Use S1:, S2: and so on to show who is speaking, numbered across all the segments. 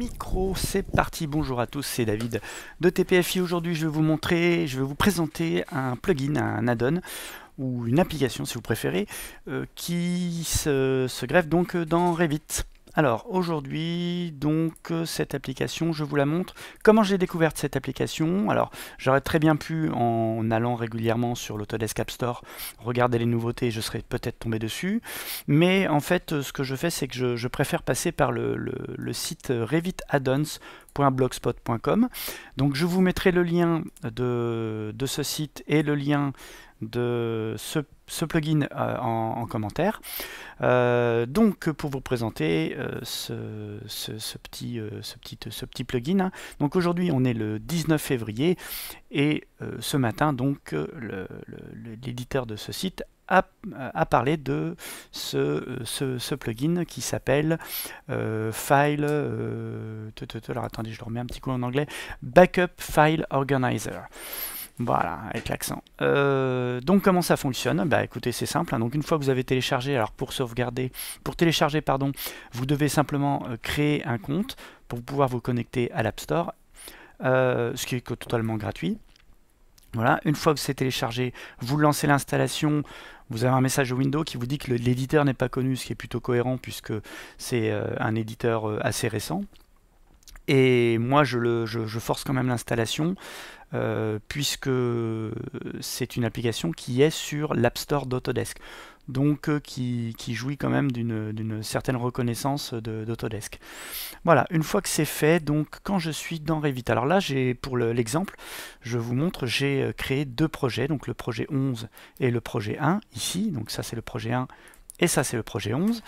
S1: micro, c'est parti. Bonjour à tous, c'est David de TPFI. Aujourd'hui, je vais vous présenter un plugin, un add-on ou une application si vous préférez, qui se greffe donc dans Revit. Alors aujourd'hui, donc cette application, je vous la montre. Comment j'ai découvert cette application? Alors j'aurais très bien pu, en allant régulièrement sur l'Autodesk App Store, regarder les nouveautés, je serais peut-être tombé dessus. Mais en fait, ce que je fais, c'est que je préfère passer par le site revitaddons.blogspot.com. Donc je vous mettrai le lien de ce site et le lien de ce plugin en commentaire. Donc pour vous présenter ce petit plugin, hein. Donc aujourd'hui on est le 19 février et ce matin donc l'éditeur de ce site a parlé de ce plugin qui s'appelle File, alors attendez, je le remets un petit coup en anglais, Backup File Organizer. Voilà, avec l'accent. Donc comment ça fonctionne? Bah écoutez, c'est simple, hein. Donc une fois que vous avez téléchargé, alors pour télécharger, pardon, vous devez simplement créer un compte pour pouvoir vous connecter à l'App Store, ce qui est totalement gratuit. Voilà, une fois que c'est téléchargé, vous lancez l'installation, vous avez un message Windows qui vous dit que l'éditeur n'est pas connu, ce qui est plutôt cohérent puisque c'est un éditeur assez récent. Et moi je force quand même l'installation puisque c'est une application qui est sur l'App Store d'Autodesk, donc qui jouit quand même d'une certaine reconnaissance d'Autodesk. Voilà, une fois que c'est fait, donc quand je suis dans Revit, alors là pour l'exemple, je vous montre, j'ai créé deux projets, donc le projet 11 et le projet 1 ici, donc ça c'est le projet 1 et ça c'est le projet 11,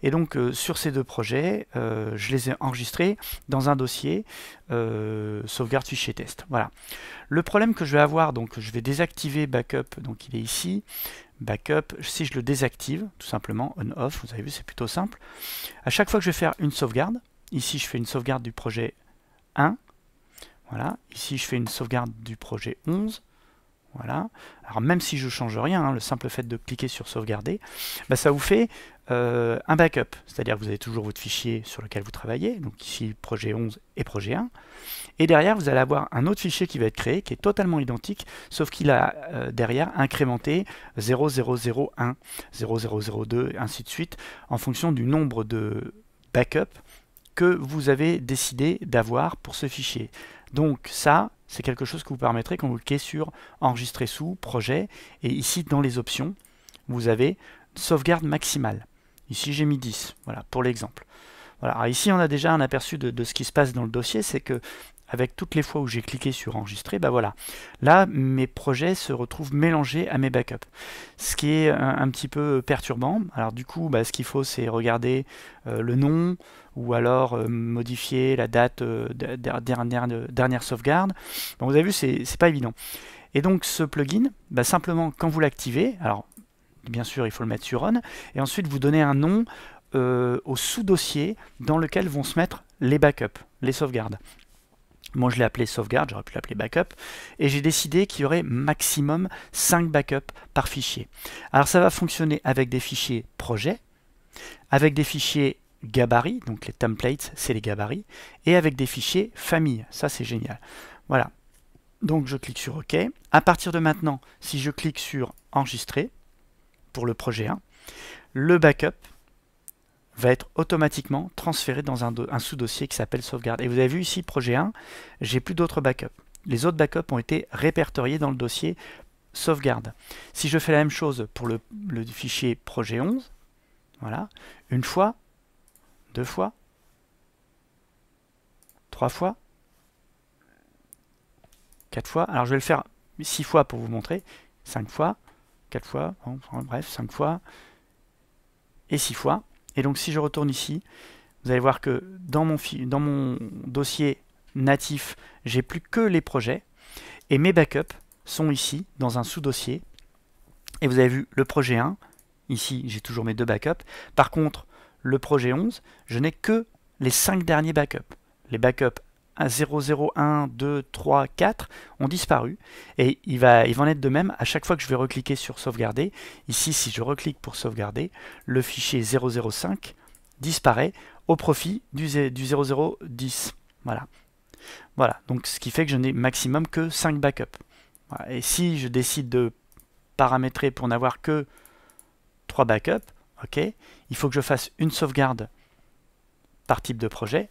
S1: et donc sur ces deux projets, je les ai enregistrés dans un dossier sauvegarde fichier test. Voilà. Le problème que je vais avoir, donc je vais désactiver backup, donc il est ici, backup, si je le désactive, tout simplement, on-off, vous avez vu c'est plutôt simple, à chaque fois que je vais faire une sauvegarde, ici je fais une sauvegarde du projet 1, voilà, ici je fais une sauvegarde du projet 11, voilà. Alors même si je ne change rien, hein, le simple fait de cliquer sur sauvegarder, bah, ça vous fait un backup. C'est-à-dire que vous avez toujours votre fichier sur lequel vous travaillez, donc ici projet 11 et projet 1. Et derrière, vous allez avoir un autre fichier qui va être créé, qui est totalement identique, sauf qu'il a derrière incrémenté 0001, 0002, ainsi de suite, en fonction du nombre de backups que vous avez décidé d'avoir pour ce fichier. Donc ça, c'est quelque chose que vous permettrez quand vous cliquez sur enregistrer sous, projet, et ici dans les options, vous avez sauvegarde maximale. Ici j'ai mis 10, voilà, pour l'exemple. Voilà. Alors ici on a déjà un aperçu de ce qui se passe dans le dossier, c'est que avec toutes les fois où j'ai cliqué sur enregistrer, bah voilà, là mes projets se retrouvent mélangés à mes backups, ce qui est un petit peu perturbant. Alors du coup, bah, ce qu'il faut, c'est regarder le nom, ou alors modifier la date dernière sauvegarde. Bon, vous avez vu, c'est pas évident. Et donc ce plugin, bah, simplement quand vous l'activez, alors bien sûr il faut le mettre sur on, et ensuite vous donnez un nom au sous-dossier dans lequel vont se mettre les backups, les sauvegardes. Moi je l'ai appelé sauvegarde, j'aurais pu l'appeler backup, et j'ai décidé qu'il y aurait maximum 5 backups par fichier. Alors ça va fonctionner avec des fichiers projets, avec des fichiers gabarits, donc les templates c'est les gabarits, et avec des fichiers famille, ça c'est génial. Voilà, donc je clique sur OK. À partir de maintenant, si je clique sur enregistrer, pour le projet 1, le backup va être automatiquement transféré dans un sous-dossier qui s'appelle sauvegarde. Et vous avez vu ici, projet 1, j'ai plus d'autres backups. Les autres backups ont été répertoriés dans le dossier sauvegarde. Si je fais la même chose pour le fichier projet 11, voilà, une fois, deux fois, trois fois, quatre fois. Alors je vais le faire 6 fois pour vous montrer, 5 fois, 4 fois, bon, bref, 5 fois et 6 fois. Et donc si je retourne ici, vous allez voir que dans mon dossier natif, j'ai plus que les projets et mes backups sont ici dans un sous-dossier. Et vous avez vu le projet 1, ici j'ai toujours mes deux backups. Par contre, le projet 11, je n'ai que les 5 derniers backups. Les backups 0, 1, 2, 3, 4 ont disparu. Et il va en être de même à chaque fois que je vais recliquer sur sauvegarder. Ici, si je reclique pour sauvegarder, le fichier 005 disparaît au profit du 0010. Voilà. Voilà, donc ce qui fait que je n'ai maximum que 5 backups. Voilà. Et si je décide de paramétrer pour n'avoir que 3 backups, ok, il faut que je fasse une sauvegarde par type de projet.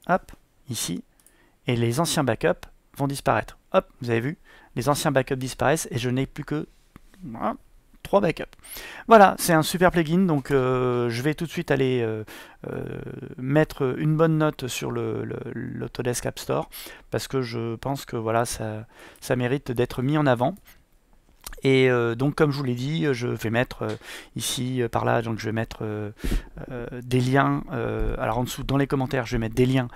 S1: Hop, ici. Et les anciens backups vont disparaître. Hop, vous avez vu, les anciens backups disparaissent et je n'ai plus que 3 backups. Voilà, c'est un super plugin, donc je vais tout de suite aller mettre une bonne note sur l'Autodesk App Store, parce que je pense que voilà, ça mérite d'être mis en avant. Et donc comme je vous l'ai dit, je vais mettre ici, par là, donc je vais mettre des liens, alors en dessous dans les commentaires je vais mettre des liens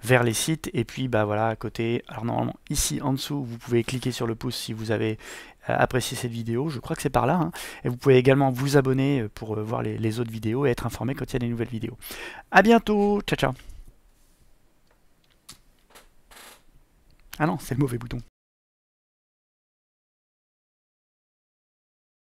S1: vers les sites, et puis bah voilà à côté, alors normalement ici en dessous vous pouvez cliquer sur le pouce si vous avez apprécié cette vidéo, je crois que c'est par là, hein. Et vous pouvez également vous abonner pour voir les autres vidéos et être informé quand il y a des nouvelles vidéos. A bientôt, ciao ciao. Ah non, c'est le mauvais bouton.